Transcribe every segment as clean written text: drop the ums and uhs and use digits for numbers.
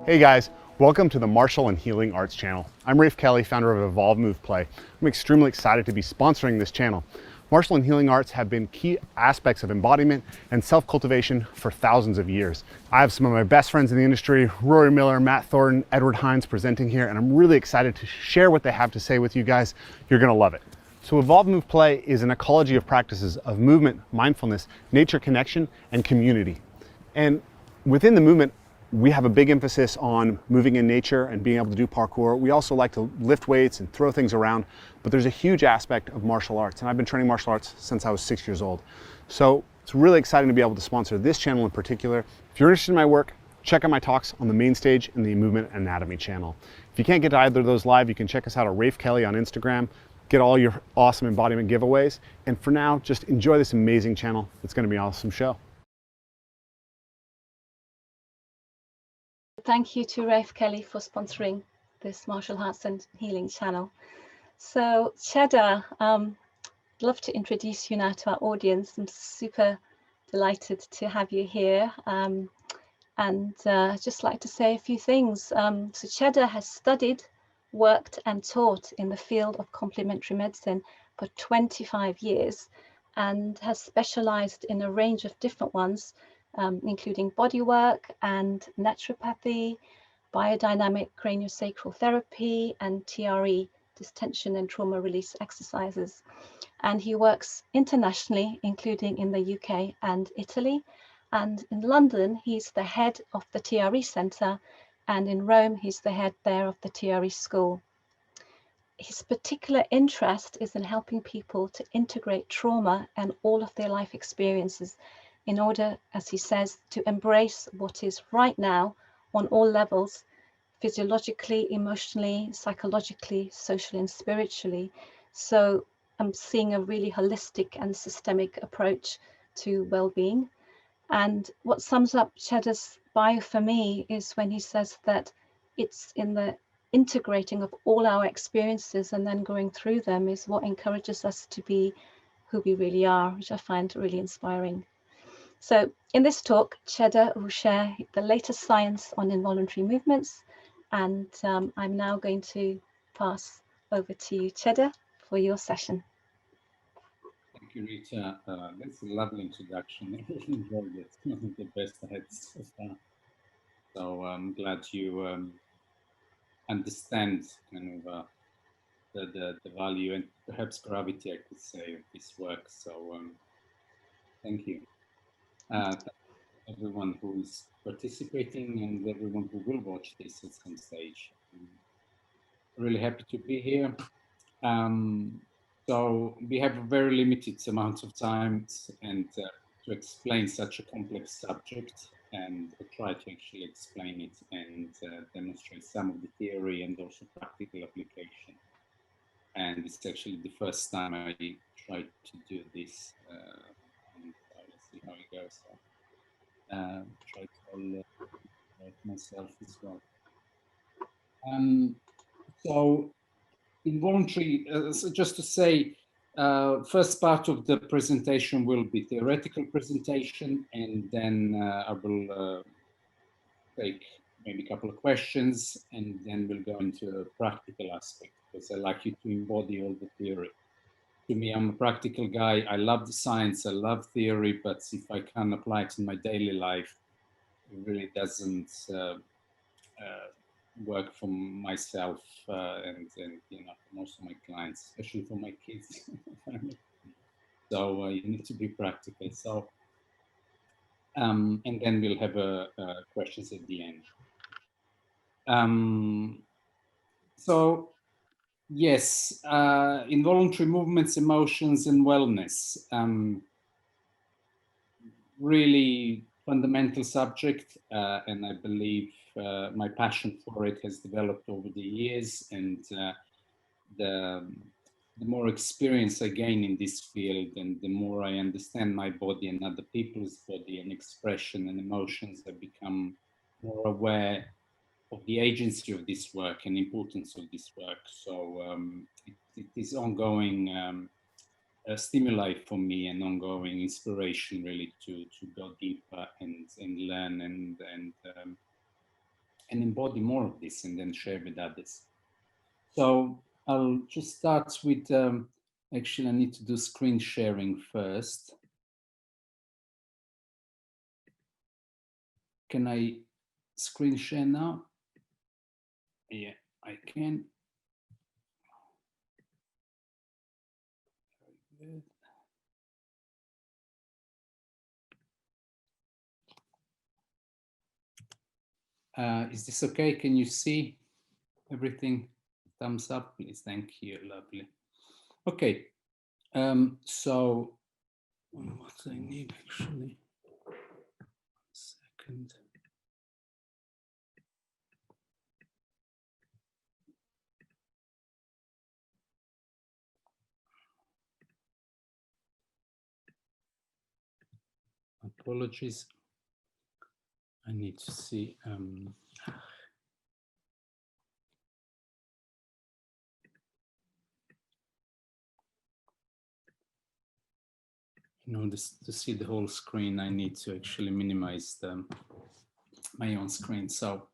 Hey guys, welcome to the Martial and Healing Arts channel. I'm Rafe Kelly, founder of Evolve Move Play. I'm extremely excited to be sponsoring this channel. Martial and healing arts have been key aspects of embodiment and self-cultivation for thousands of years. I have some of my best friends in the industry, Rory Miller, Matt Thornton, Edward Hines presenting here, and I'm really excited to share what they have to say with you guys. You're gonna love it. So Evolve Move Play is an ecology of practices of movement, mindfulness, nature connection, and community. And within the movement, we have a big emphasis on moving in nature and being able to do parkour. We also like to lift weights and throw things around, but there's a huge aspect of martial arts, and I've been training martial arts since I was 6 years old. So it's really exciting to be able to sponsor this channel in particular. If you're interested in my work, check out my talks on the main stage and the Movement Anatomy channel. If you can't get to either of those live, you can check us out at Rafe Kelly on Instagram, get all your awesome embodiment giveaways, and for now, just enjoy this amazing channel. It's gonna be an awesome show. Thank you to Rafe Kelly for sponsoring this martial arts and healing channel. So Cheda, love to introduce you now to our audience. I'm super delighted to have you here, and just like to say a few things. So Cheda has studied, worked and taught in the field of complementary medicine for 25 years and has specialized in a range of different ones, including bodywork and naturopathy, biodynamic craniosacral therapy, and TRE, distension and trauma release exercises. And he works internationally, including in the UK and Italy. And in London, he's the head of the TRE Centre, and in Rome, he's the head there of the TRE School. His particular interest is in helping people to integrate trauma and all of their life experiences in order, as he says, to embrace what is right now on all levels, physiologically, emotionally, psychologically, socially, and spiritually. So I'm seeing a really holistic and systemic approach to well-being. And what sums up Cheda's bio for me is when he says that it's in the integrating of all our experiences and then going through them is what encourages us to be who we really are, which I find really inspiring. So in this talk, Cheda will share the latest science on involuntary movements, and I'm now going to pass over to you, Cheda, for your session. Thank you, Rita. That's a lovely introduction. I really enjoyed it. The best I had so far. So I'm glad you understand kind of the value and perhaps gravity, I could say, of this work. So thank you. Everyone who is participating and everyone who will watch this at some stage. I'm really happy to be here. So we have a very limited amount of time and to explain such a complex subject, and I try to actually explain it and demonstrate some of the theory and also practical application. And it's actually the first time I tried to do this. And let's see how it goes. So, try to write myself as well. So involuntary, so just to say, first part of the presentation will be theoretical presentation, and then I will take maybe a couple of questions, and then we'll go into a practical aspect, because I like you to embody all the theory. To me, I'm a practical guy. I love the science, I love theory, but if I can apply it in my daily life, it really doesn't work for myself and you know, for most of my clients, especially for my kids. So you need to be practical. So and then we'll have questions at the end. So yes, involuntary movements, emotions, and wellness. Really fundamental subject, and I believe my passion for it has developed over the years, and the more experience I gain in this field and the more I understand my body and other people's body and expression and emotions, I become more aware of the agency of this work and importance of this work. So it is ongoing stimuli for me and ongoing inspiration really to go deeper and learn and and embody more of this and then share with others. So I'll just start with, actually I need to do screen sharing first. Can I screen share now? Yeah, I can. Very good. Is this okay? Can you see everything? Thumbs up, please. Thank you. Lovely. Okay. So what I need actually. 1 second. Apologies. I need to see. In order to see the whole screen, I need to actually minimize my own screen. So,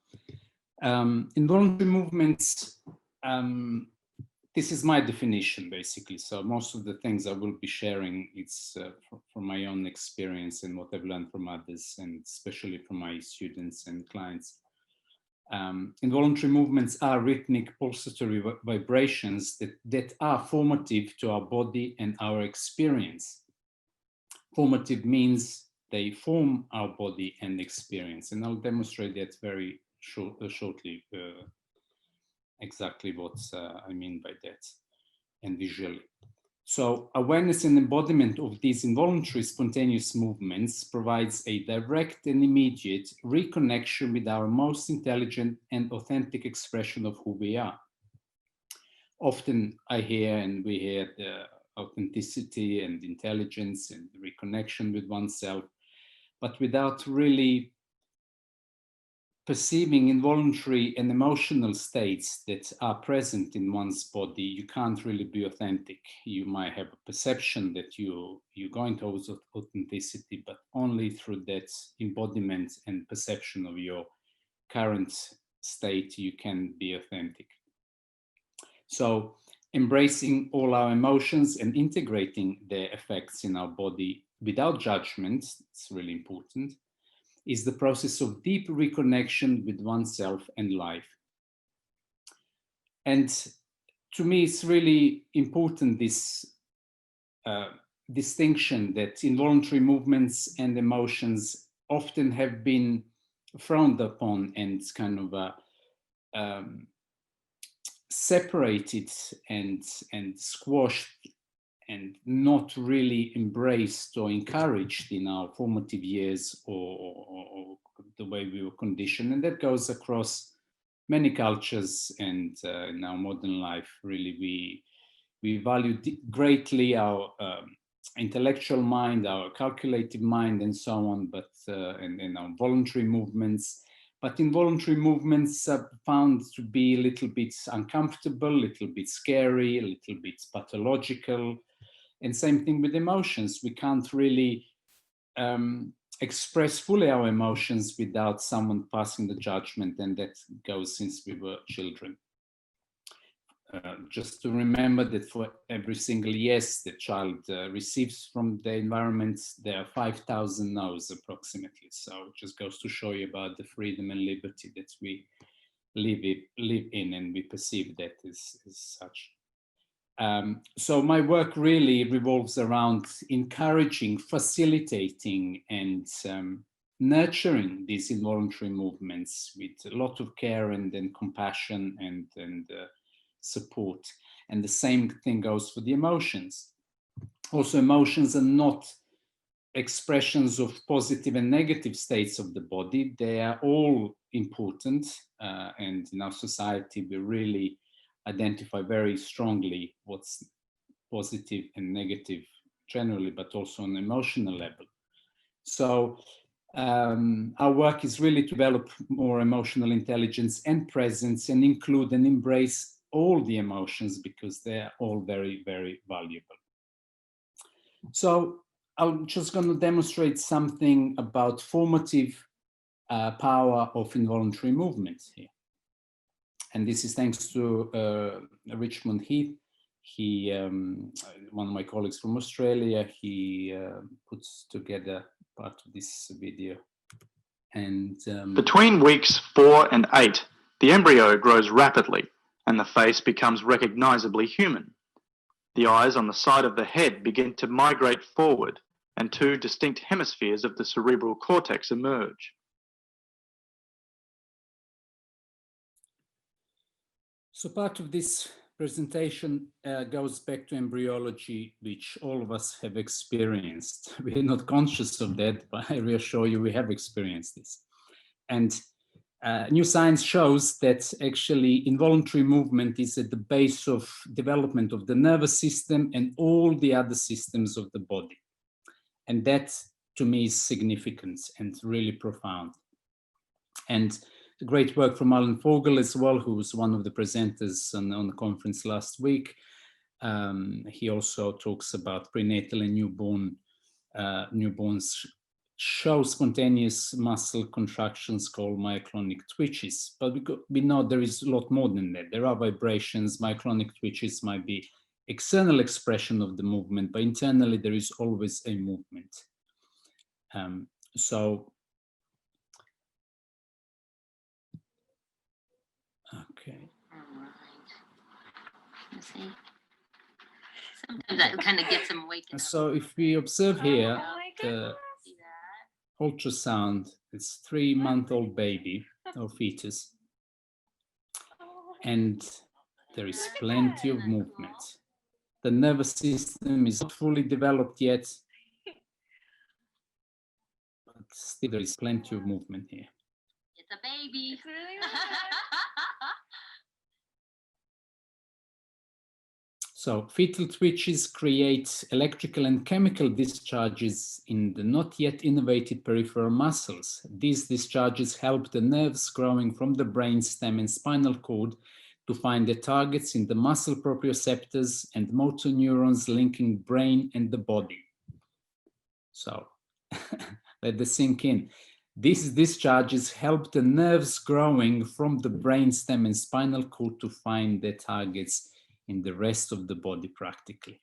involuntary movements, this is my definition, basically. So most of the things I will be sharing, it's from my own experience and what I've learned from others, and especially from my students and clients. Involuntary movements are rhythmic pulsatory vibrations that are formative to our body and our experience. Formative means they form our body and experience, and I'll demonstrate that very shortly, exactly what I mean by that, and visually. So awareness and embodiment of these involuntary spontaneous movements provides a direct and immediate reconnection with our most intelligent and authentic expression of who we are. Often I hear and we hear the authenticity and intelligence and reconnection with oneself, but without really perceiving involuntary and emotional states that are present in one's body, you can't really be authentic. You might have a perception that you're going towards authenticity, but only through that embodiment and perception of your current state, you can be authentic. So embracing all our emotions and integrating their effects in our body without judgment, it's really important, is the process of deep reconnection with oneself and life. And to me, it's really important, this distinction that involuntary movements and emotions often have been frowned upon and kind of separated and squashed and not really embraced or encouraged in our formative years or the way we were conditioned. And that goes across many cultures, and in our modern life, really, we value greatly our intellectual mind, our calculative mind, and so on, but and our voluntary movements. But involuntary movements are found to be a little bit uncomfortable, a little bit scary, a little bit pathological. And same thing with emotions. We can't really express fully our emotions without someone passing the judgment, and that goes since we were children. Just to remember that for every single yes the child receives from the environment, there are 5,000 no's approximately. So it just goes to show you about the freedom and liberty that we live in, and we perceive that as such. So my work really revolves around encouraging, facilitating, and nurturing these involuntary movements with a lot of care and compassion and support. And the same thing goes for the emotions. Also, emotions are not expressions of positive and negative states of the body. They are all important, and in our society we really identify very strongly what's positive and negative generally, but also on an emotional level. So our work is really to develop more emotional intelligence and presence, and include and embrace all the emotions, because they're all very, very valuable. So I'm just going to demonstrate something about formative power of involuntary movement here. And this is thanks to Richmond Heath. He, one of my colleagues from Australia, he puts together part of this video. And between weeks 4 and 8, the embryo grows rapidly and the face becomes recognizably human. The eyes on the side of the head begin to migrate forward and 2 distinct hemispheres of the cerebral cortex emerge. So part of this presentation goes back to embryology, which all of us have experienced. We are not conscious of that, but I reassure you we have experienced this. And new science shows that actually involuntary movement is at the base of development of the nervous system and all the other systems of the body. And that, to me, is significant and really profound. And the great work from Alan Fogel as well, who was one of the presenters on the conference last week. He also talks about prenatal and newborns show spontaneous muscle contractions called myoclonic twitches. But we know there is a lot more than that. There are vibrations. Myoclonic twitches might be external expression of the movement, but internally there is always a movement. Okay. All right. Let's see. Sometimes that kind of gets them awake. So if we observe here, the ultrasound, it's 3-month-old baby or fetus, and there is plenty of movement. The nervous system is not fully developed yet, but still there is plenty of movement here. It's a baby. It's really So fetal twitches create electrical and chemical discharges in the not yet innervated peripheral muscles. These discharges help the nerves growing from the brainstem and spinal cord to find their targets in the muscle proprioceptors and motor neurons linking brain and the body. So let this sink in. These discharges help the nerves growing from the brainstem and spinal cord to find their targets in the rest of the body practically.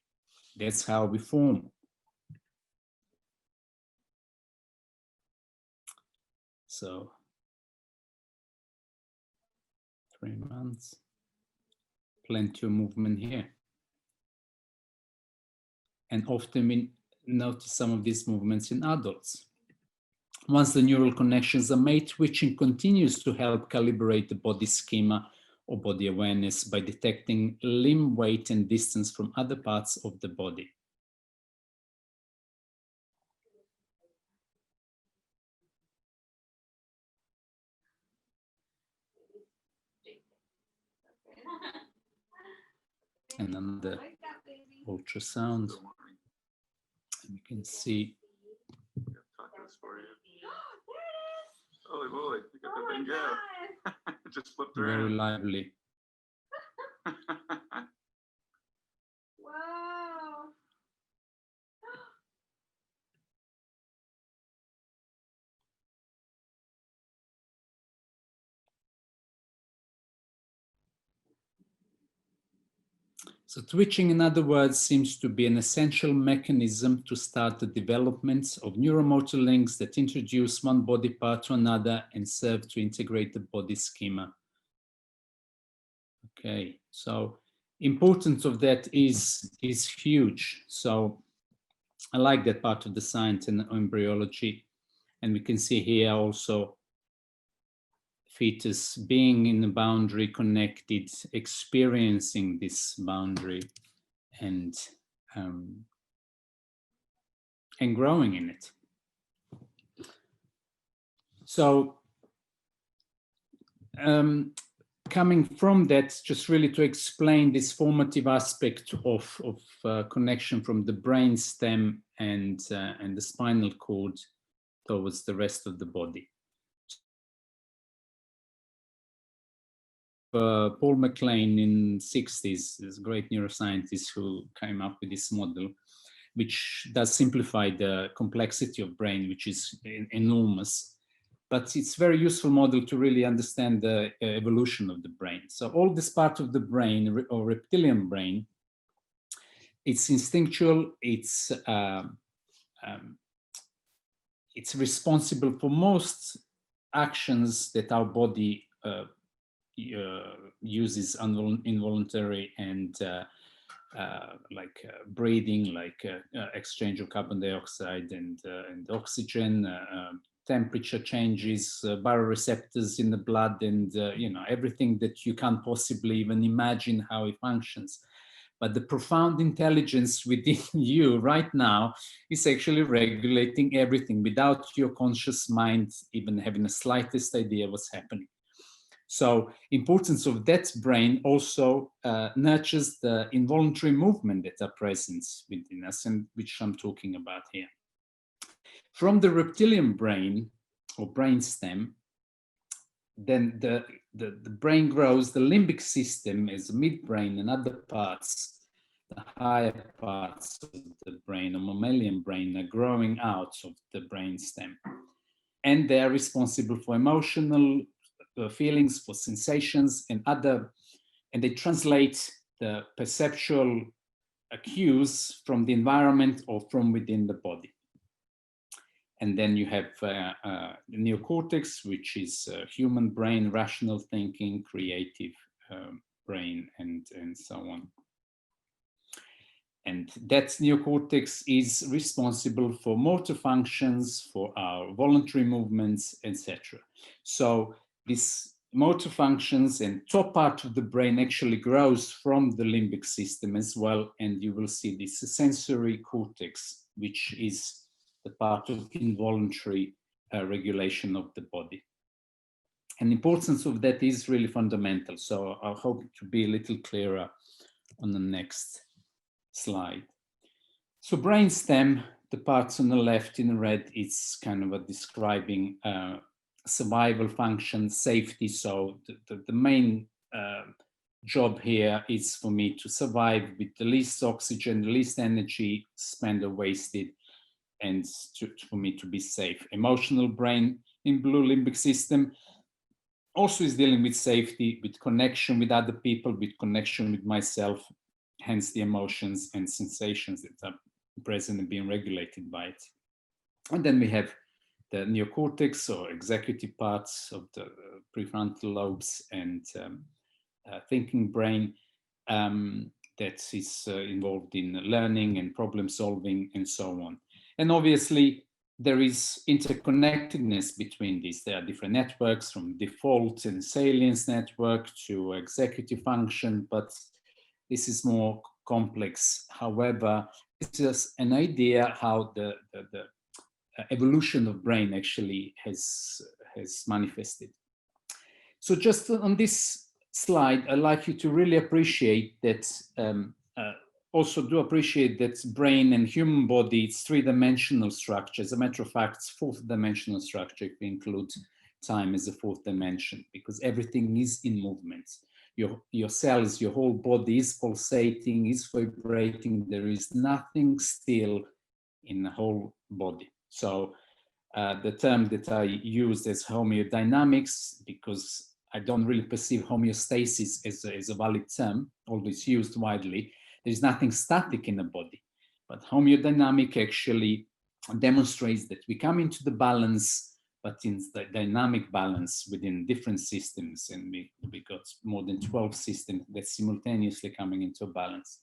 That's how we form. So 3 months, plenty of movement here. And often we notice some of these movements in adults. Once the neural connections are made, twitching continues to help calibrate the body schema or body awareness by detecting limb weight and distance from other parts of the body. And another ultrasound. And you can see. Holy moly, you got the thing out. It just flipped around. Very lively. Wow. So twitching, in other words, seems to be an essential mechanism to start the development of neuromotor links that introduce one body part to another and serve to integrate the body schema. Okay, so importance of that is huge. So I like that part of the science and embryology. And we can see here also fetus being in the boundary connected, experiencing this boundary and growing in it. So coming from that, just really to explain this formative aspect of connection from the brain stem and the spinal cord towards the rest of the body. Paul MacLean in the 60s is a great neuroscientist who came up with this model, which does simplify the complexity of brain, which is enormous. but it's a very useful model to really understand the evolution of the brain. So all this part of the brain, or reptilian brain, it's instinctual, it's responsible for most actions that our body uses involuntary, and like breathing, like exchange of carbon dioxide and oxygen, temperature changes, baroreceptors in the blood, and everything that you can't possibly even imagine how it functions. But the profound intelligence within you right now is actually regulating everything without your conscious mind even having the slightest idea what's happening. So importance of that brain also nurtures the involuntary movement that are present within us, and which I'm talking about here. From the reptilian brain or brainstem, then the brain grows. The limbic system is midbrain and other parts, the higher parts of the brain or mammalian brain, are growing out of the brainstem, and they are responsible for emotional feelings, for sensations, and they translate the perceptual cues from the environment or from within the body. And then you have the neocortex, which is human brain, rational thinking, creative brain, and so on. And that neocortex is responsible for motor functions, for our voluntary movements, etc. So this motor functions and top part of the brain actually grows from the limbic system as well. And you will see this sensory cortex, which is the part of involuntary regulation of the body. And the importance of that is really fundamental. So I hope to be a little clearer on the next slide. So brainstem, the parts on the left in red, it's kind of a describing survival function, safety. So the main job here is for me to survive with the least oxygen, the least energy spent or wasted, and for me to be safe. Emotional brain in blue limbic system also is dealing with safety, with connection with other people, with connection with myself, hence the emotions and sensations that are present and being regulated by it. And then we have the neocortex, or executive parts of the prefrontal lobes, and thinking brain that is involved in learning and problem solving and so on. And obviously there is interconnectedness between these. There are different networks, from default and salience network to executive function, but this is more complex. However, it's just an idea how the evolution of brain actually has manifested. So just on this slide, I'd like you to really appreciate that, also do appreciate that brain and human body, it's three-dimensional structure. As a matter of fact, it's fourth-dimensional structure if we include time as a fourth dimension, because everything is in movement. Your cells, your whole body is pulsating, is vibrating. There is nothing still in the whole body. So the term that I use is homeodynamics, because I don't really perceive homeostasis as a valid term, although it's used widely. There's nothing static in the body, but homeodynamic actually demonstrates that we come into the balance, but in the dynamic balance within different systems, and we got more than 12 systems that's simultaneously coming into a balance.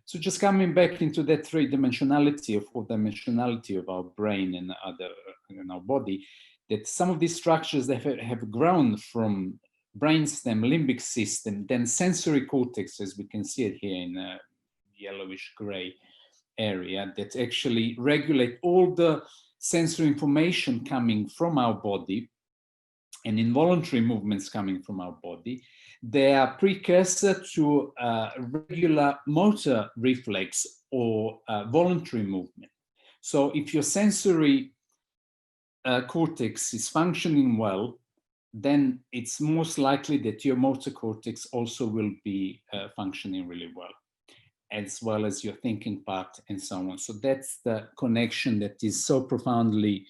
So just coming back into that three-dimensionality or four-dimensionality of our brain and our body, that some of these structures that have grown from brainstem, limbic system, then sensory cortex, as we can see it here in a yellowish gray area, that actually regulate all the sensory information coming from our body and involuntary movements coming from our body. They are precursor to regular motor reflex or voluntary movement. So if your sensory cortex is functioning well, then it's most likely that your motor cortex also will be functioning really well as your thinking part and so on. So that's the connection that is so profoundly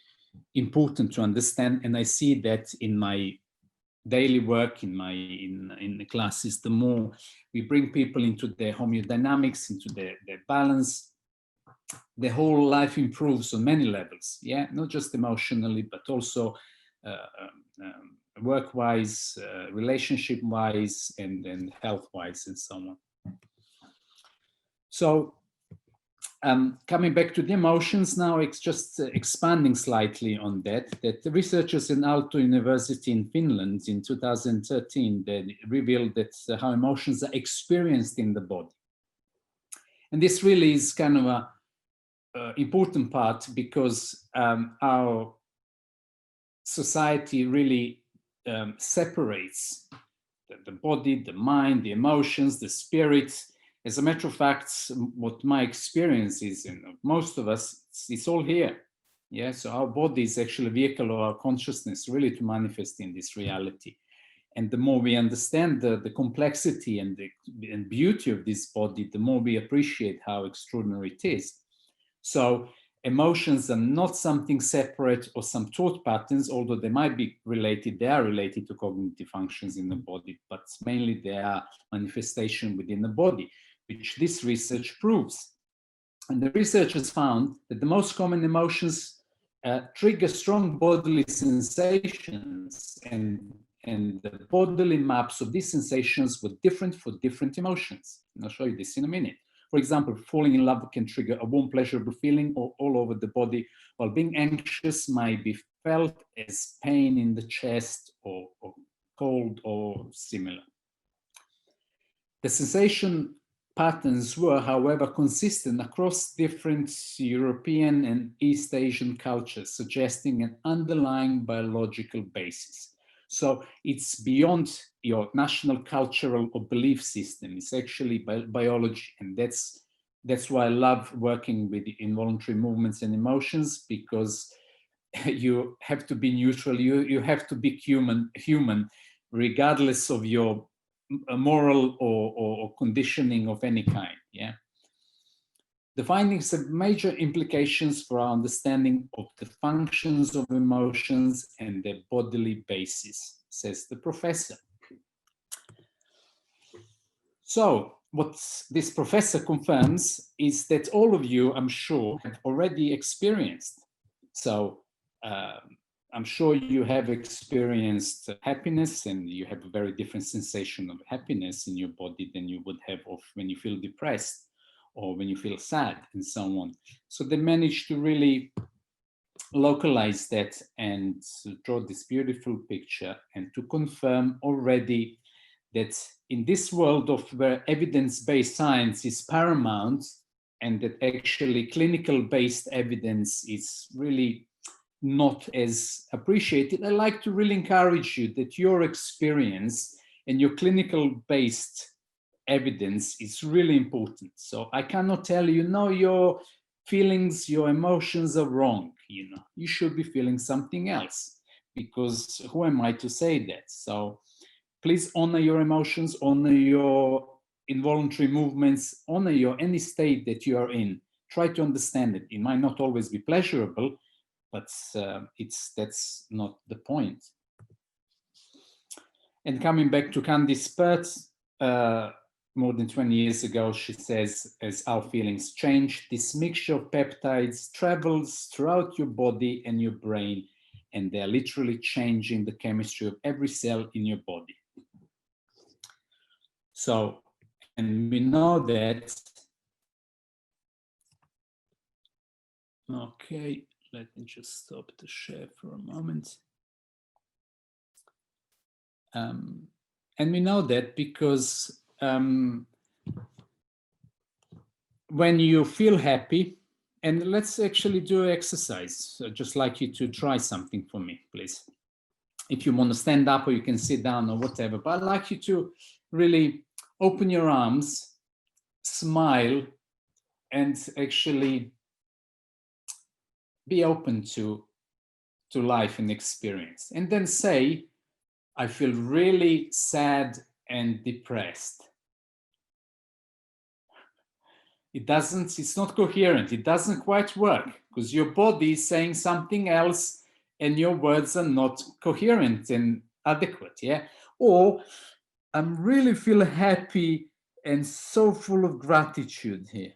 important to understand, and I see that in my daily work, in the classes. The more we bring people into their homeodynamics, into their balance, the whole life improves on many levels. Yeah, not just emotionally, but also work-wise, relationship-wise, and health-wise, and so on. So coming back to the emotions now, it's just expanding slightly on that the researchers in Aalto University in Finland in 2013, they revealed that how emotions are experienced in the body. And this really is kind of a important part, because our society really separates the body, the mind, the emotions, the spirit. As a matter of fact, what my experience is, and most of us, it's all here. Yeah, so our body is actually a vehicle of our consciousness, really, to manifest in this reality. And the more we understand the complexity and beauty of this body, the more we appreciate how extraordinary it is. So emotions are not something separate or some thought patterns, although they might be related. They are related to cognitive functions in the body, but mainly they are manifestation within the body, which this research proves. And the researchers found that the most common emotions trigger strong bodily sensations, and the bodily maps of these sensations were different for different emotions. And I'll show you this in a minute. For example, falling in love can trigger a warm, pleasurable feeling all over the body, while being anxious might be felt as pain in the chest or cold or similar. The sensation patterns were, however, consistent across different European and East Asian cultures, suggesting an underlying biological basis. So it's beyond your national, cultural, or belief system. It's actually biology, and that's why I love working with involuntary movements and emotions, because you have to be neutral. You have to be human, regardless of your moral or conditioning of any kind. Yeah. The findings have major implications for our understanding of the functions of emotions and their bodily basis, says the professor. So what this professor confirms is that all of you, I'm sure, have already experienced. So I'm sure you have experienced happiness, and you have a very different sensation of happiness in your body than you would have of when you feel depressed or when you feel sad, and so on. So they managed to really localize that and draw this beautiful picture, and to confirm already that in this world of where evidence-based science is paramount, and that actually clinical-based evidence is really not as appreciated, I like to really encourage you that your experience and your clinical-based evidence is really important. So I cannot tell you, no, your feelings, your emotions are wrong. You know, you should be feeling something else, because who am I to say that? So please honor your emotions, honor your involuntary movements, honor your any state that you are in. Try to understand it. It might not always be pleasurable, but that's not the point. And coming back to Candice Pert, more than 20 years ago, she says, as our feelings change, this mixture of peptides travels throughout your body and your brain, and they're literally changing the chemistry of every cell in your body. So, and we know that, okay, let me just stop the share for a moment. And we know that because when you feel happy, and let's actually do an exercise. I'd just like you to try something for me, please. If you want to stand up, or you can sit down or whatever, but I'd like you to really open your arms, smile, and actually be open to life and experience. And then say, I feel really sad and depressed. It's not coherent. It doesn't quite work, because your body is saying something else and your words are not coherent and adequate, yeah? Or I'm really feel happy and so full of gratitude here.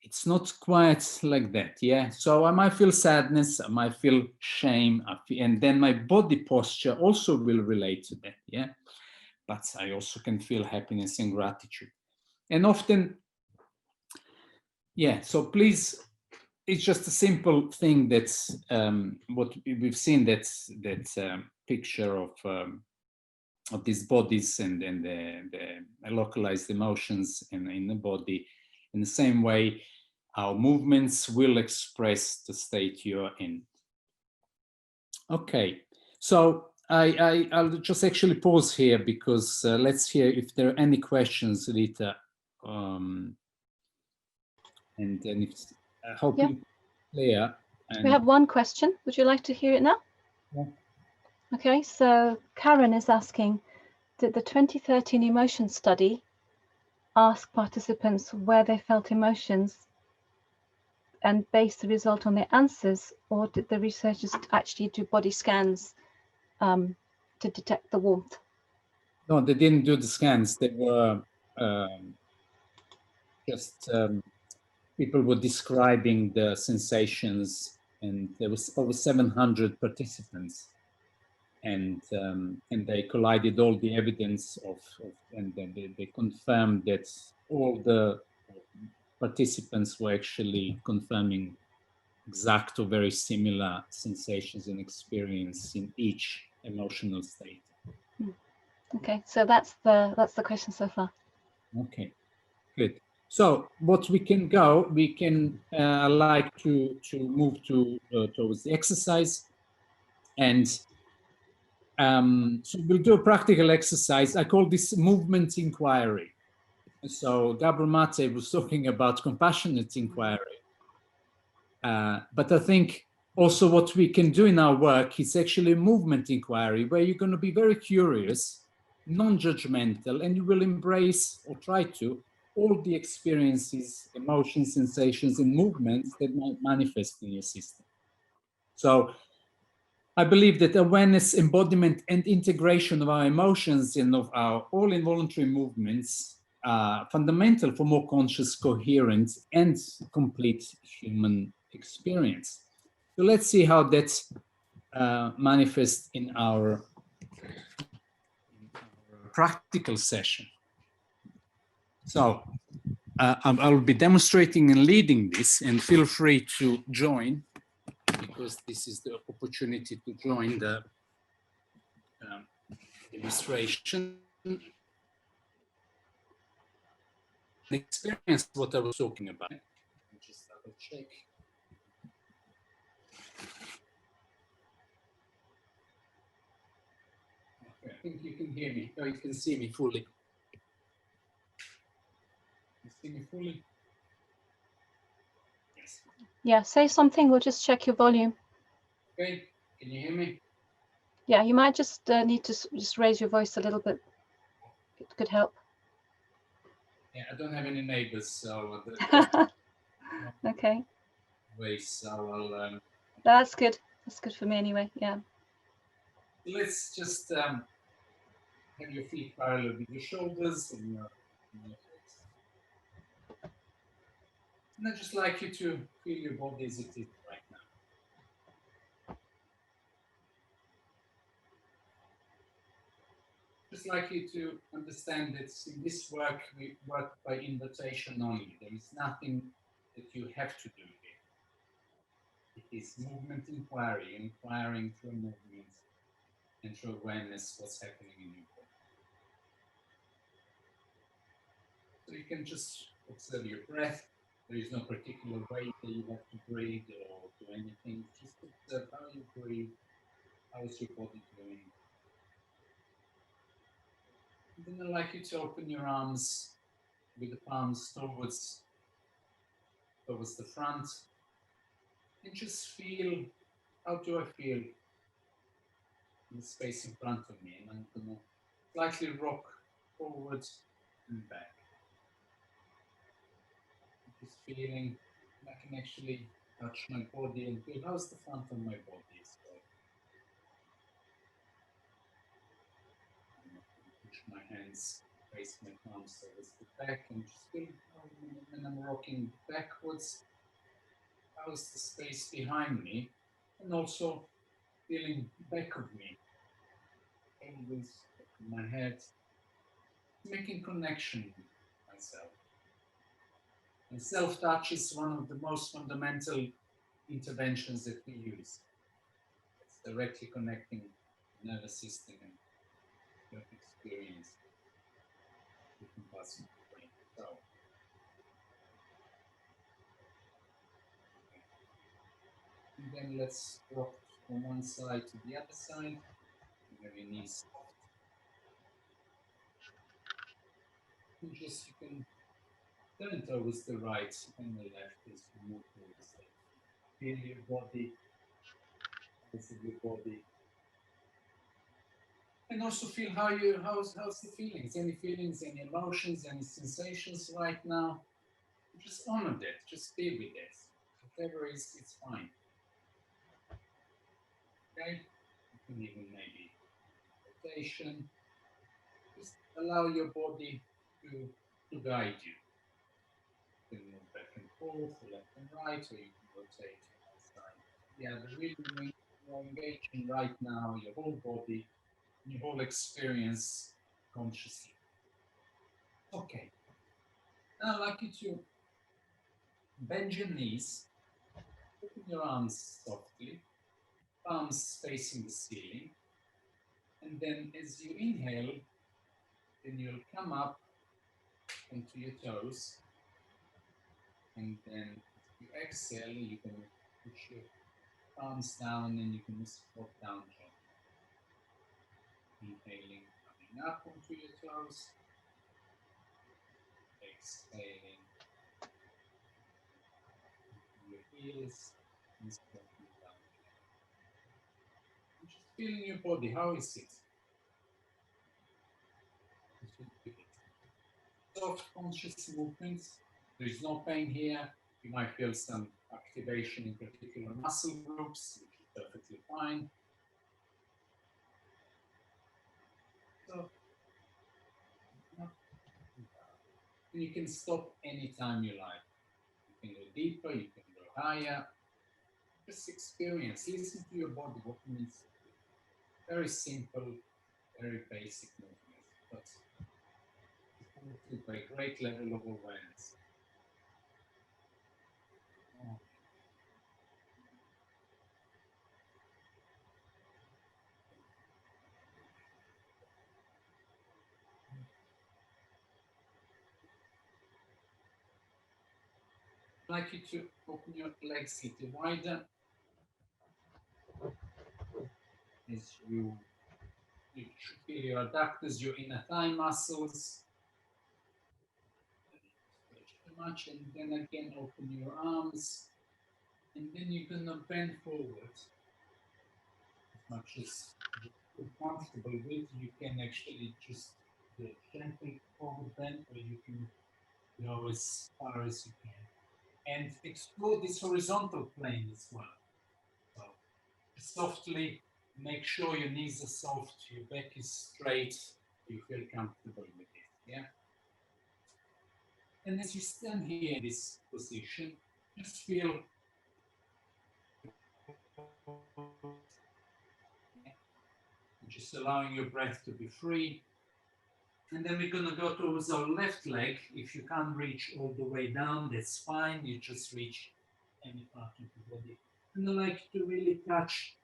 It's not quite like that, yeah? So I might feel sadness, I might feel shame, and then my body posture also will relate to that, yeah? But I also can feel happiness and gratitude. And often, yeah, so please, it's just a simple thing that's what we've seen, that picture of these bodies and the localized emotions in the body. In the same way, our movements will express the state you're in. Okay, so I'll just actually pause here because let's hear if there are any questions, Rita. And then it's, I hope Yeah. it's clear. And We have one question. Would you like to hear it now? Yeah. Okay, so Karen is asking, did the 2013 emotion study ask participants where they felt emotions and base the result on their answers, or did the researchers actually do body scans to detect the warmth? No, they didn't do the scans. They were just people were describing the sensations, and there was over 700 participants, and they collided all the evidence and then they confirmed that all the participants were actually confirming exact or very similar sensations and experience in each emotional state. Okay, so that's the question so far. Okay, good. So what we can go, we can like to move to towards the exercise, and so we'll do a practical exercise. I call this movement inquiry. So Gabor Mate was talking about compassionate inquiry, but I think also what we can do in our work is actually a movement inquiry, where you're going to be very curious, non-judgmental, and you will embrace, or try to, all the experiences, emotions, sensations, and movements that might manifest in your system. So I believe that awareness, embodiment, and integration of our emotions and of our all involuntary movements are fundamental for more conscious, coherent, and complete human experience. So let's see how that manifests in our practical session. So I'll be demonstrating and leading this, and feel free to join, because this is the opportunity to join the demonstration. The experience, what I was talking about. Just double check. Okay, I think you can hear me, or you can see me fully. You see me fully? Yes. Yeah, say something, we'll just check your volume. Okay, can you hear me? Yeah, you might just need to just raise your voice a little bit. It could help. Yeah, I don't have any neighbors, so Okay, so I'll that's good. That's good for me anyway. Yeah. let's just have your feet parallel with your shoulders and your hips. And I'd just like you to feel your body as it is right now. Just like you to understand that in this work, we work by invitation only. There is nothing that you have to do here. It is movement inquiry, inquiring through movement and through awareness what's happening in your body. So you can just observe your breath. There is no particular way that you have to breathe or do anything. Just observe how you breathe. How is your body doing? And then I'd like you to open your arms with the palms towards the front, and just feel, how do I feel in the space in front of me? And I'm going to slightly rock forwards and back. Just feeling I can actually touch my body and feel how's the front of my body. So push my hands, raise my palms towards the back, and just feel when I'm rocking backwards, how's the space behind me, and also feeling back of me, always in my head, making connection with myself. And self-touch is one of the most fundamental interventions that we use. It's directly connecting the nervous system and your experience with different parts of the brain. So, and then let's rock from one side to the other side. Have your knees soft. And just you can turn towards the right and the left as you move towards the left. Feel your body, parts of your body. And also feel how's the feelings, any emotions, any sensations right now. Just honor that, just be with it. Whatever is, it's fine. Okay? You can even maybe rotation. Just allow your body to guide you. You can move back and forth, left and right, or you can rotate to one side. Yeah, but really you're engaging right now your whole body, your whole experience consciously. Okay. Now I'd like you to bend your knees, open your arms softly, palms facing the ceiling, and then as you inhale, then you'll come up onto your toes, and then as you exhale, you can push your palms down and you can just flop down gently. Inhaling, coming up onto your toes, exhaling your heels and stepping down. And just feeling your body, how is it? Soft conscious movements. There is no pain here. You might feel some activation in particular muscle groups, which is perfectly fine. So you can stop anytime you like. You can go deeper, you can go higher. Just experience, listen to your body, what it needs to do. Very simple, very basic movements, but supported by a great level of awareness. I'd like you to open your legs a little wider as you feel your adductors, your inner thigh muscles. Stretch too much, and then again open your arms, and then you're gonna bend forward as much as you're comfortable with. You can actually just do a gentle forward bend, or you can go as far as you can, and explore this horizontal plane as well. So softly make sure your knees are soft, your back is straight, you feel comfortable with it, yeah? And as you stand here in this position, just feel just allowing your breath to be free. And then we're gonna go towards our left leg. If you can't reach all the way down, that's fine. You just reach any part of the body. And I like to really touch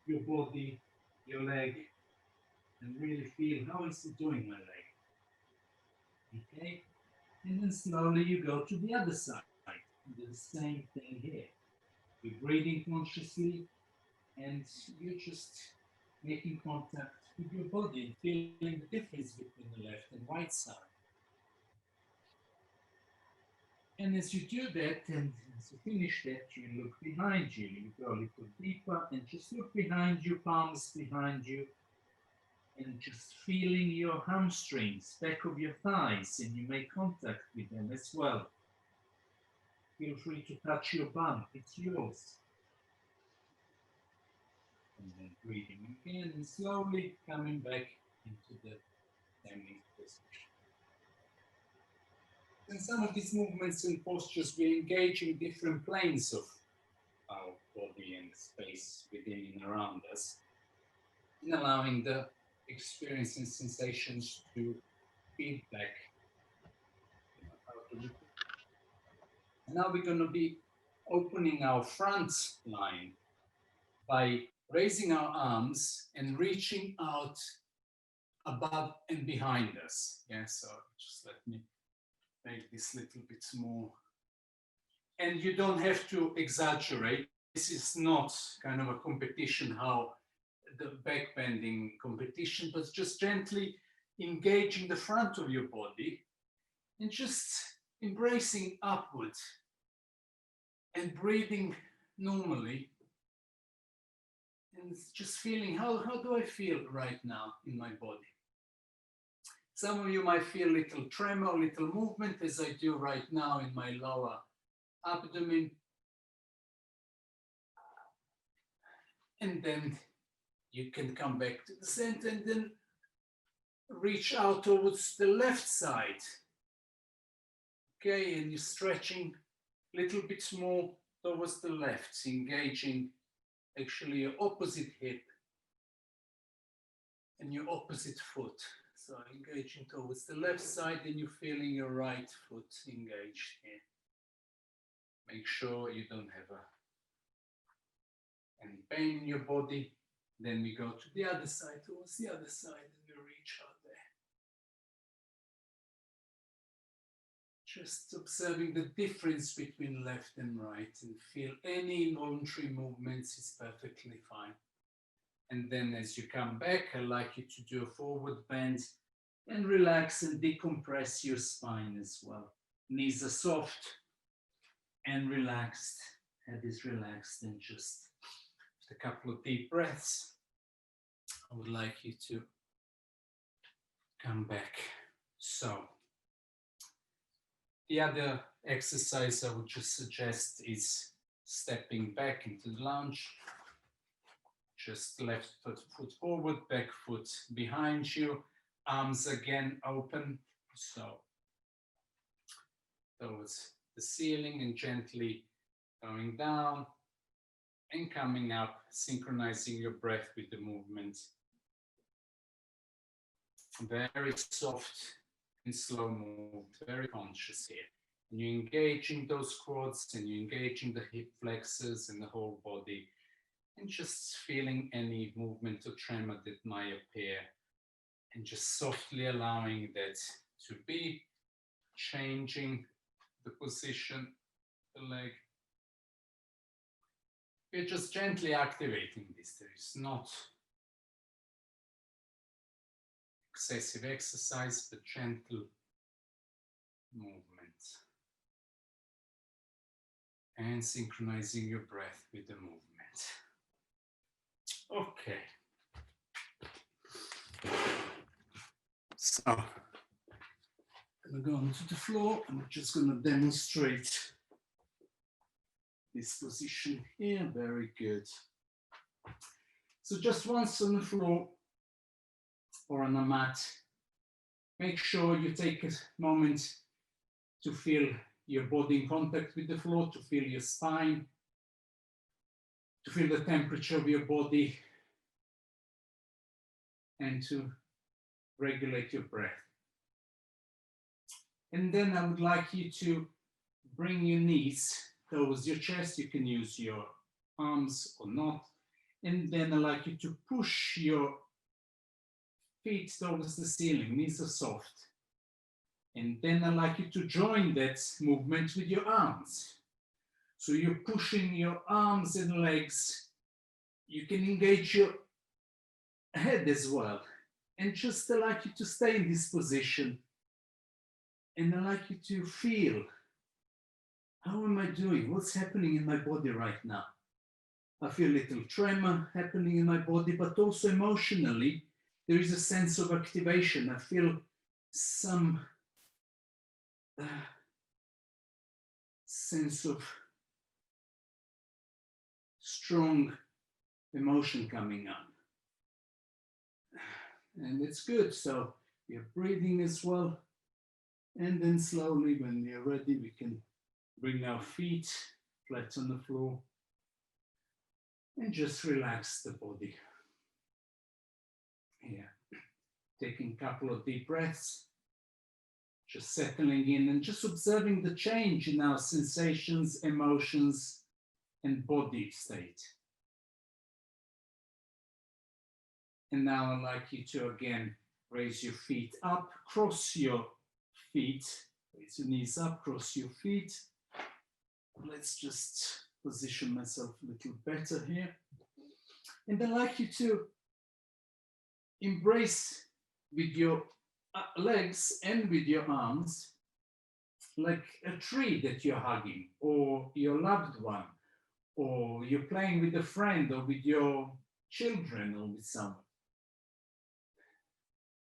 your body, your leg, and really feel how is it doing, my leg. Okay? And then slowly you go to the other side. Do the same thing here. You're breathing consciously, and you're just making contact with your body and feeling the difference between the left and right side. And as you do that, and as you finish that, you look behind you. You go a little deeper and just look behind you, palms behind you, and just feeling your hamstrings, back of your thighs, and you make contact with them as well. feel free to touch your bum, it's yours. And then breathing again and slowly coming back into the standing position. In some of these movements and postures, we engage in different planes of our body and space within and around us, and allowing the experience and sensations to feed back out of the body. Now we're going to be opening our front line by raising our arms and reaching out above and behind us. Yeah, so just let me make this a little bit more. And you don't have to exaggerate. This is not kind of a competition, how the back bending competition, but just gently engaging the front of your body and just embracing upward and breathing normally. And just feeling, how do I feel right now in my body? Some of you might feel a little tremor, a little movement, as I do right now in my lower abdomen. And then you can come back to the center and then reach out towards the left side. Okay, and you're stretching a little bit more towards the left, engaging actually your opposite hip and your opposite foot. So engaging towards the left side, and you're feeling your right foot engaged here. Make sure you don't have any pain in your body. Then we go to the other side, towards the other side, and we reach out there. Just observing the difference between left and right, and feel any involuntary movements is perfectly fine. And then as you come back, I'd like you to do a forward bend and relax and decompress your spine as well. Knees are soft and relaxed, head is relaxed, and just a couple of deep breaths. I would like you to come back. So, the other exercise I would just suggest is stepping back into the lunge. Just left foot forward, back foot behind you, arms again open, so towards the ceiling, and gently going down and coming up, synchronizing your breath with the movement. Very soft and slow move, very conscious here. And you're engaging those quads, and you're engaging the hip flexors and the whole body, and just feeling any movement or tremor that might appear, and just softly allowing that to be, changing the position, the leg. We're just gently activating this. There is not excessive exercise, but gentle movement. And synchronizing your breath with the movement. Okay. So, I'm going to go onto the floor, and we're just going to demonstrate this position here. Very good. So just once on the floor or on a mat, make sure you take a moment to feel your body in contact with the floor, to feel your spine, to feel the temperature of your body, and to regulate your breath. And then I would like you to bring your knees towards your chest. You can use your arms or not. And then I'd like you to push your feet towards the ceiling. Knees are soft. And then I'd like you to join that movement with your arms. So you're pushing your arms and legs. You can engage your head as well. And just I'd like you to stay in this position. And I'd like you to feel, how am I doing? What's happening in my body right now? I feel a little tremor happening in my body, but also emotionally, there is a sense of activation. I feel some sense of strong emotion coming up. And it's good. So you're breathing as well. And then slowly, when we are ready, we can bring our feet flat on the floor and just relax the body. Here, taking a couple of deep breaths, just settling in and just observing the change in our sensations, emotions, and body state. And now I'd like you to again raise your feet up, cross your feet, raise your knees up, cross your feet. Let's just position myself a little better here. And I'd like you to embrace with your legs and with your arms like a tree that you're hugging, or your loved one, or you're playing with a friend, or with your children, or with someone.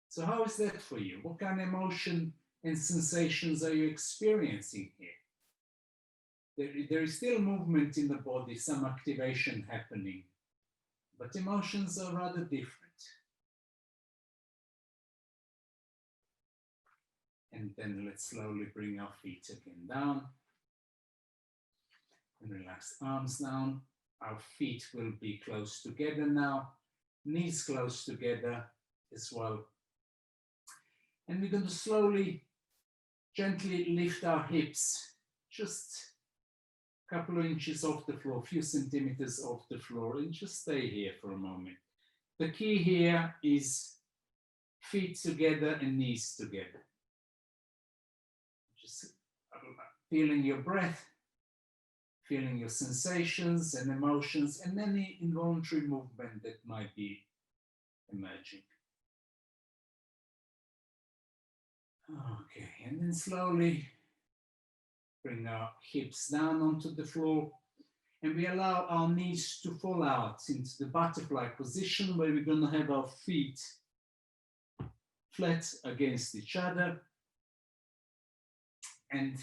So how is that for you? What kind of emotion and sensations are you experiencing here? There is still movement in the body, some activation happening, but emotions are rather different. And then let's slowly bring our feet again down and relax arms down. Our feet will be close together now, knees close together as well. And we're going to slowly, gently lift our hips, just a couple of inches off the floor, a few centimeters off the floor, and just stay here for a moment. The key here is feet together and knees together. Just feeling your breath, feeling your sensations and emotions, and any involuntary movement that might be emerging. Okay, and then slowly bring our hips down onto the floor, and we allow our knees to fall out into the butterfly position, where we're going to have our feet flat against each other. And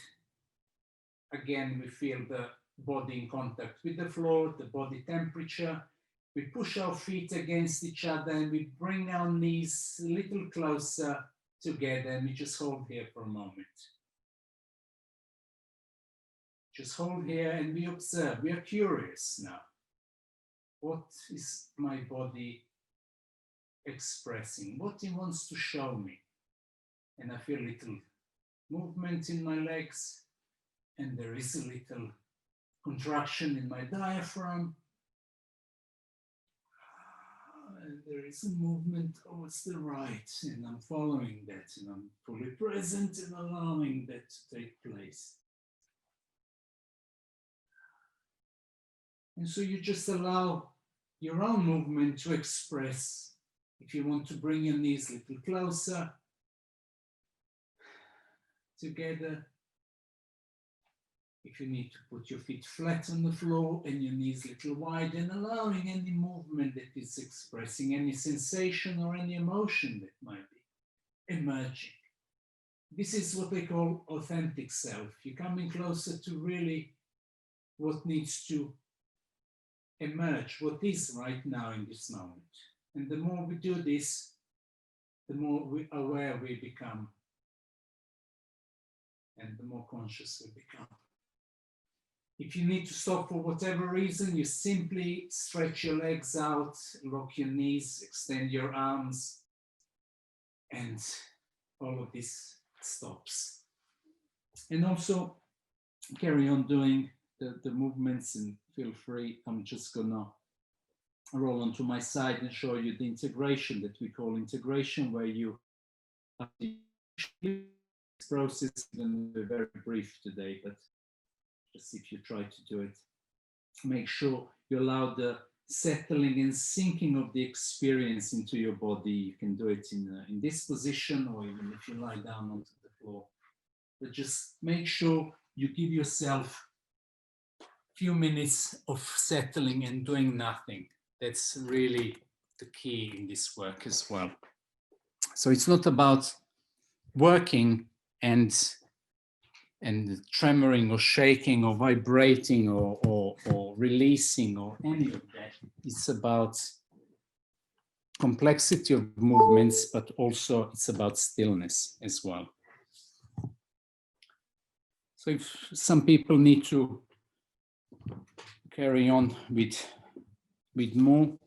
again, we feel the body in contact with the floor, the body temperature. We push our feet against each other and we bring our knees a little closer together, and we just hold here for a moment. Just hold here and we observe. We are curious now. What is my body expressing? What it wants to show me? And I feel a little movement in my legs, and there is a little contraction in my diaphragm. And there is a movement towards the right, and I'm following that, and I'm fully present and allowing that to take place. And so you just allow your own movement to express. If you want to bring your knees a little closer together, if you need to put your feet flat on the floor and your knees a little wide, and allowing any movement that is expressing any sensation or any emotion that might be emerging. This is what they call authentic self. You're coming closer to really what needs to emerge, what is right now in this moment. And the more we do this, the more aware we become, and the more conscious we become. If you need to stop for whatever reason, you simply stretch your legs out, lock your knees, extend your arms, and all of this stops. And also carry on doing the movements, and feel free. I'm just gonna roll onto my side and show you the integration that we call integration, where you have this process, and we're very brief today, but just if you try to do it, make sure you allow the settling and sinking of the experience into your body. You can do it in this position, or even if you lie down onto the floor. But just make sure you give yourself a few minutes of settling and doing nothing. That's really the key in this work as well. So it's not about working and and tremoring or shaking or vibrating or releasing or any of that. It's about complexity of movements, but also it's about stillness as well. So if some people need to carry on with more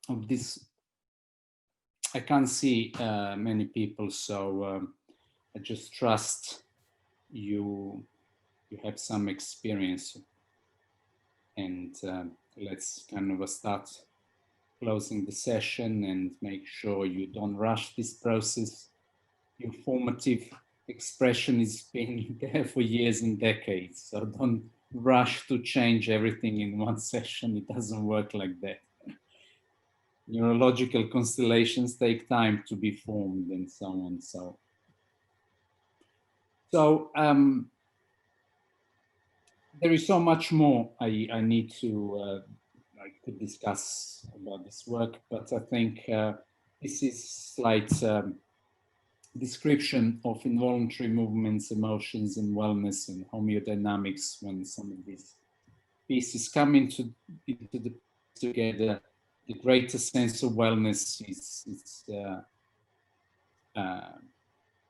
of this, I can't see many people, so I just trust you have some experience, and let's kind of start closing the session and make sure you don't rush this process. Your formative expression has been there for years and decades, so don't rush to change everything in one session. It doesn't work like that. Neurological constellations take time to be formed and so on. So there is so much more I need to I could discuss about this work, but I think this is slight description of involuntary movements, emotions, and wellness and homeodynamics. When some of these pieces come into the together, the greater sense of wellness is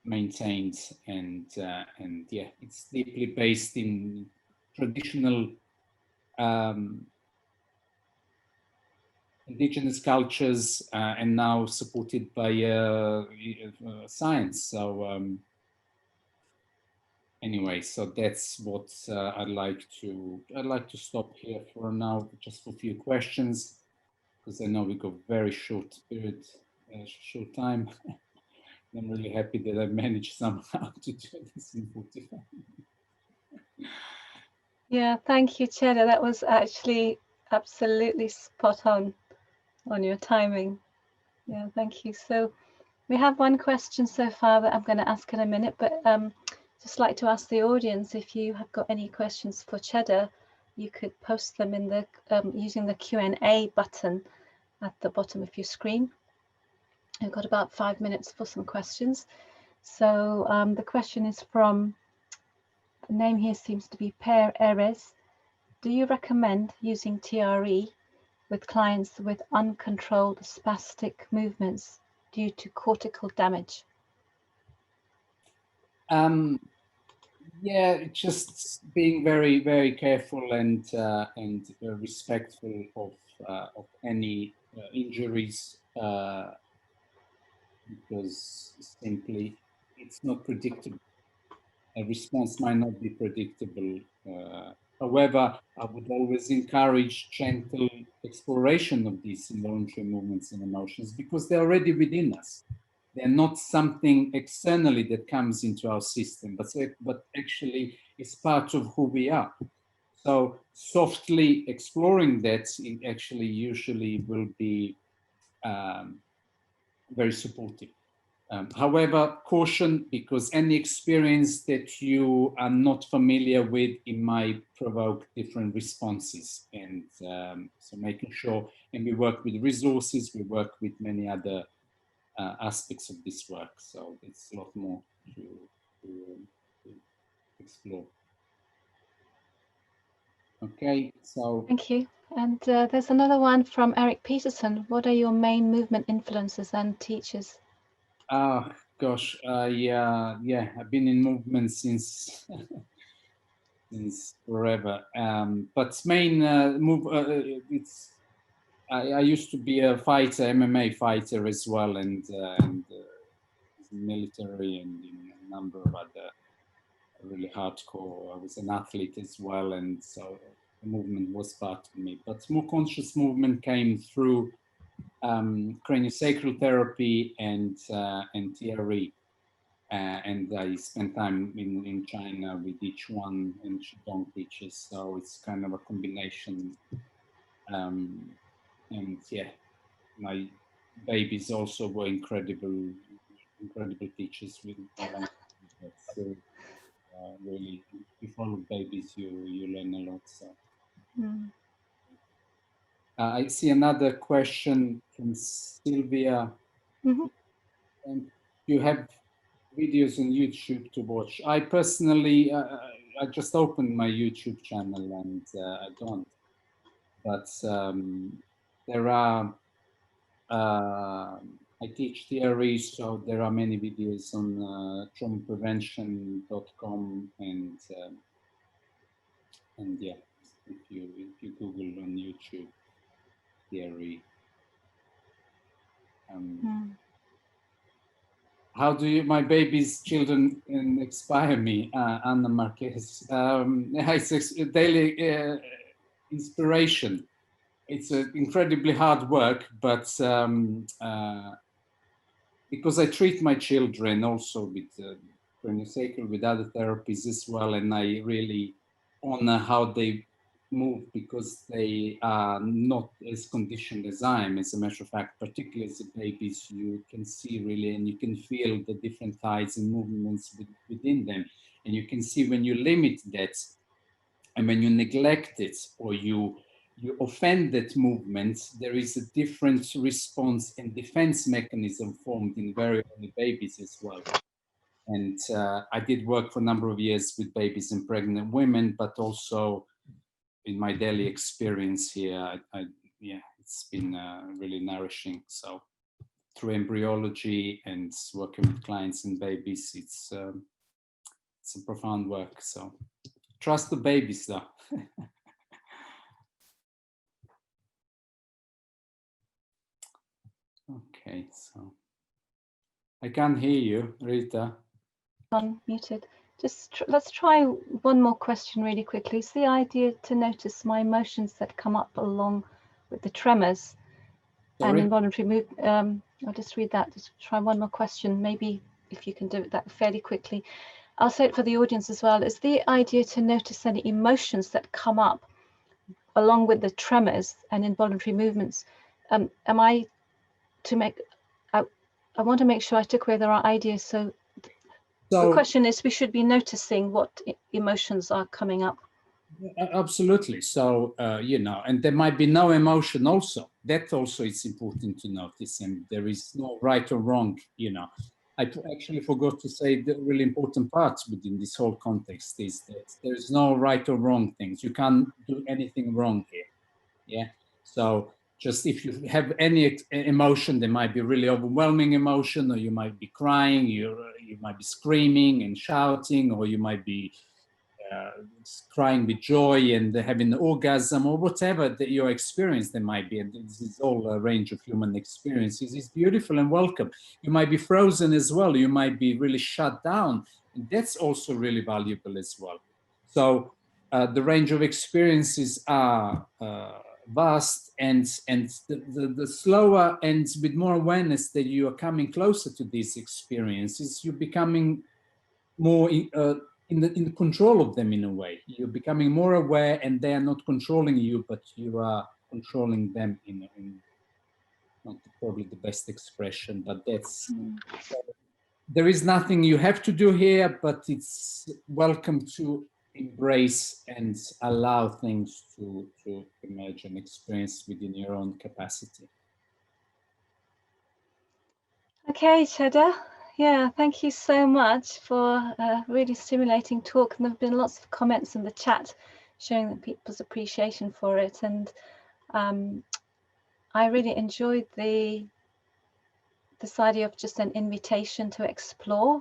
maintained, and yeah, it's deeply based in traditional indigenous cultures and now supported by science. So anyway, so that's what I'd like to stop here for now, just for a few questions, because I know we got very short short time. I'm really happy that I managed somehow to do this in 45 minutes. Yeah, thank you, Cheda. That was actually absolutely spot on your timing. Yeah, thank you. So we have one question so far that I'm going to ask in a minute, but just like to ask the audience, if you have got any questions for Cheda, you could post them in the using the Q&A button at the bottom of your screen. We've got about 5 minutes for some questions. So the question is from, the name here seems to be Per Erez. Do you recommend using TRE with clients with uncontrolled spastic movements due to cortical damage? Yeah, just being very, very careful and respectful of any injuries, because simply it's not predictable. A response might not be predictable. However, I would always encourage gentle exploration of these involuntary movements and emotions, because they're already within us. They're not something externally that comes into our system, but actually it's part of who we are. So softly exploring that, it actually usually will be very supportive. However, caution, because any experience that you are not familiar with, it might provoke different responses. And so making sure, and we work with resources, we work with many other aspects of this work. So it's a lot more to explore. Okay, so. Thank you. And there's another one from Eric Peterson. What are your main movement influences and teachers? Oh gosh, yeah, I've been in movement since since forever. But main move, I used to be a fighter, MMA fighter as well, and military and in a number of other really hardcore. I was an athlete as well, and so the movement was part of me. But more conscious movement came through craniosacral therapy and TRE. And I spent time in China with each one and Qigong teachers, so it's kind of a combination. And yeah, my babies also were incredible teachers with so really, if you follow babies, you learn a lot. So I see another question from Sylvia. Mm-hmm. And you have videos on YouTube to watch. I personally, I just opened my YouTube channel and I don't. But there are, I teach theory, so there are many videos on traumaprevention.com and yeah, if you Google on YouTube theory. How do you, my baby's children inspire me, Anna Marquez? It's a daily inspiration. It's incredibly hard work, but because I treat my children also with craniosacral, with other therapies as well, and I really honor how they move because they are not as conditioned as I am. As a matter of fact, particularly as babies, you can see really and you can feel the different tides and movements within them. And you can see when you limit that and when you neglect it or you offend that movement, there is a different response and defense mechanism formed in very early babies as well. And I did work for a number of years with babies and pregnant women, but also in my daily experience here, yeah, it's been really nourishing. So through embryology and working with clients and babies, it's a profound work. So trust the babies though. Okay, so I can't hear you, Rita. Unmuted. Just let's try one more question really quickly. It's the idea to notice my emotions that come up along with the tremors. Sorry? And involuntary movement. I'll just read that. Just try one more question. Maybe if you can do that fairly quickly. I'll say it for the audience as well. It's the idea to notice any emotions that come up along with the tremors and involuntary movements. Am I to make? I want to make sure I took away the right idea. So the question is, we should be noticing what emotions are coming up. Absolutely. So, you know, and there might be no emotion also. That also is important to notice. And there is no right or wrong, you know. I actually forgot to say the really important part within this whole context is that there is no right or wrong things. You can't do anything wrong here. Yeah. So just if you have any emotion, there might be really overwhelming emotion, or you might be crying, you might be screaming and shouting, or you might be crying with joy and having an orgasm, or whatever that your experience there might be. And this is all a range of human experiences. It's beautiful and welcome. You might be frozen as well. You might be really shut down. And that's also really valuable as well. So the range of experiences are vast, and the slower and with more awareness that you are coming closer to these experiences, you're becoming more in the control of them in a way. You're becoming more aware, and they are not controlling you, but you are controlling them in not probably the best expression, but that's there is nothing you have to do here, but it's welcome to embrace and allow things to emerge and experience within your own capacity. Okay, Cheda. Yeah, thank you so much for a really stimulating talk. And there have been lots of comments in the chat showing that people's appreciation for it. And I really enjoyed this idea of just an invitation to explore,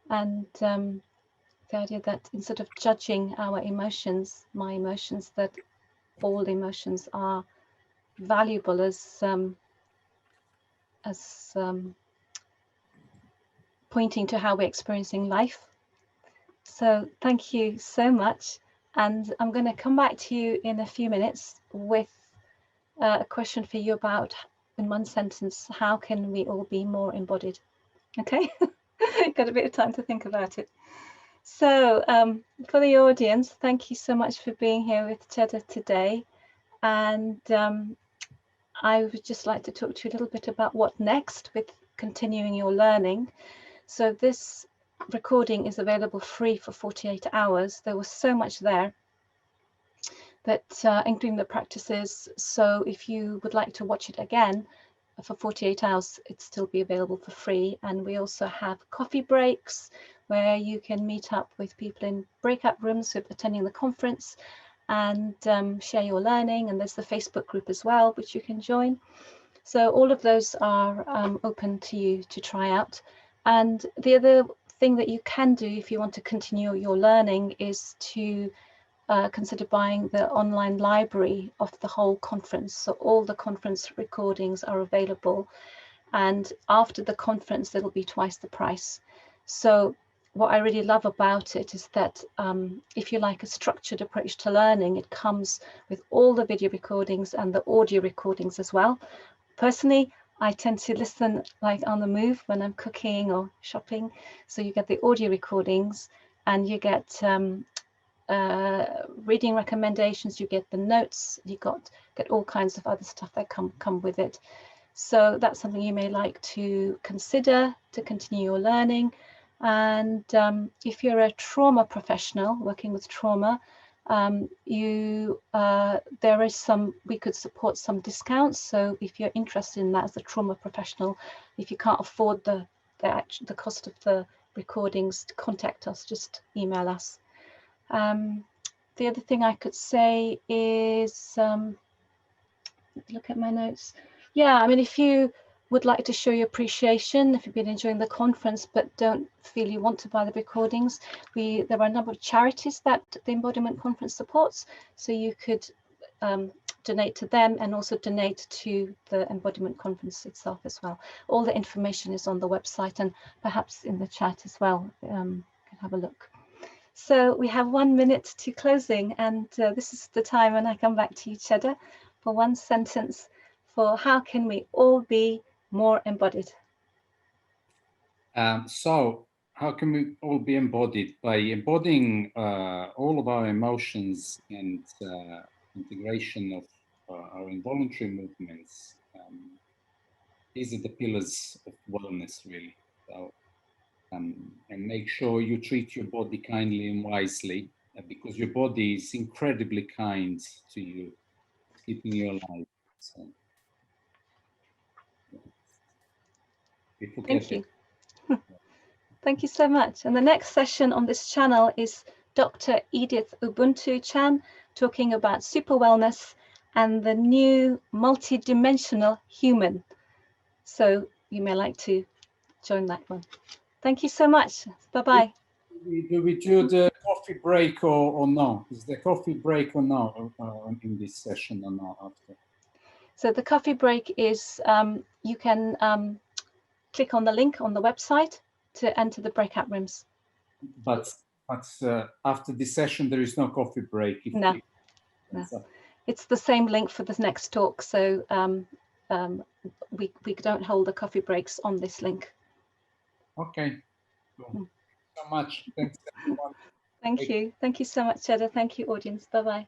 and the idea that instead of judging our emotions, my emotions, that all emotions are valuable as pointing to how we're experiencing life. So thank you so much. And I'm going to come back to you in a few minutes with a question for you about, in one sentence, how can we all be more embodied? Okay, got a bit of time to think about it. So for the audience, thank you so much for being here with Cheda today. And I would just like to talk to you a little bit about what next with continuing your learning. So this recording is available free for 48 hours. There was so much there, that including the practices. So if you would like to watch it again, for 48 hours, it'd still be available for free. And we also have coffee breaks where you can meet up with people in breakout rooms who are attending the conference and share your learning. And there's the Facebook group as well, which you can join. So all of those are open to you to try out. And the other thing that you can do if you want to continue your learning is to consider buying the online library of the whole conference. So all the conference recordings are available, and after the conference it'll be twice the price. So what I really love about it is that if you like a structured approach to learning, it comes with all the video recordings and the audio recordings as well. Personally, I tend to listen like on the move when I'm cooking or shopping. So you get the audio recordings and you get reading recommendations, you get the notes, you get all kinds of other stuff that come with it. So that's something you may like to consider to continue your learning. And if you're a trauma professional working with trauma, there is we could support some discounts. So if you're interested in that as a trauma professional, if you can't afford the cost of the recordings, contact us, just email us. The other thing I could say is, look at my notes. Yeah, I mean, if you would like to show your appreciation, if you've been enjoying the conference but don't feel you want to buy the recordings, there are a number of charities that the Embodiment Conference supports. So you could donate to them and also donate to the Embodiment Conference itself as well. All the information is on the website and perhaps in the chat as well. You can have a look. So we have 1 minute to closing, and this is the time when I come back to you, Cheda, for one sentence for how can we all be more embodied? So how can we all be embodied? By embodying all of our emotions and integration of our involuntary movements. These are the pillars of wellness, really. So, and make sure you treat your body kindly and wisely, because your body is incredibly kind to you, keeping you alive. So, Thank you. Thank you so much. And the next session on this channel is Dr. Edith Ubuntu-chan talking about super wellness and the new multidimensional human. So you may like to join that one. Thank you so much. Bye-bye. Do we do the coffee break or no? Is there coffee break or no in this session or no after? So the coffee break is, you can click on the link on the website to enter the breakout rooms. But after this session, there is no coffee break. No. It's the same link for the next talk. So we don't hold the coffee breaks on this link. Okay. Cool. So much. Thanks, everyone. Thank you. Thank you so much, Cheda. Thank you, audience. Bye-bye.